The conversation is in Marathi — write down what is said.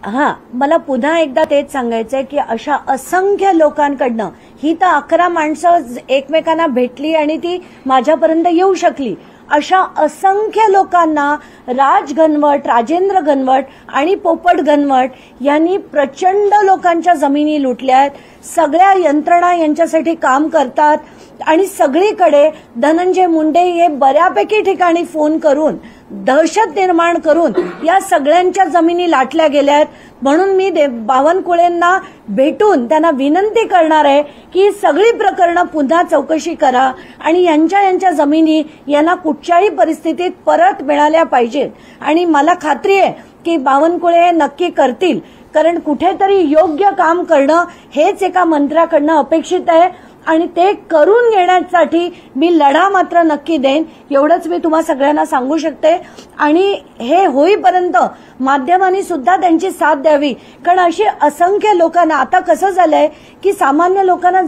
हा, मला पुन्हा एकदा तेच सांगायचंय की अशा असंख्य लोकांकडनं ही तर 11 माणसं एकमेकांना भेटली आणि ती माझ्यापर्यंत येऊ शकली. अशा असंख्य लोकांना राज घनवट, राजेंद्र घनवट आणि पोपट घनवट यांनी प्रचंड लोकांच्या जमिनी लुटल्यात. सगळ्या यंत्रणा यांच्यासाठी काम करतात आणि सगळीकडे धनंजय मुंडे हे बऱ्यापैकी ठिकाणी फोन करून दहशत निर्माण करून या सगळ्यांच्या जमिनी लाटल्या गेल्यात. म्हणून मी बावनकुळेंना भेटून त्यांना विनंती करणार आहे की सगळी प्रकरणं पुन्हा चौकशी करा आणि यांच्या जमिनी यांना कुठच्याही परिस्थितीत परत मिळाल्या पाहिजेत. आणि मला खात्री आहे की बावनकुळे हे नक्की करतील, कारण कुठेतरी योग्य काम करणं हेच एका मंत्र्याकडनं अपेक्षित आहे आणि ते करून घेण्यासाठी मी लढा मात्र नक्की देईन, एवढंच मी तुम्हा सगळ्यांना सांगू शकते. आणि हे होईपर्यंत माध्यमांनी सुद्धा त्यांची साथ द्यावी, कारण अशी असंख्य लोकांना आता कसं झालंय की सामान्य लोकांना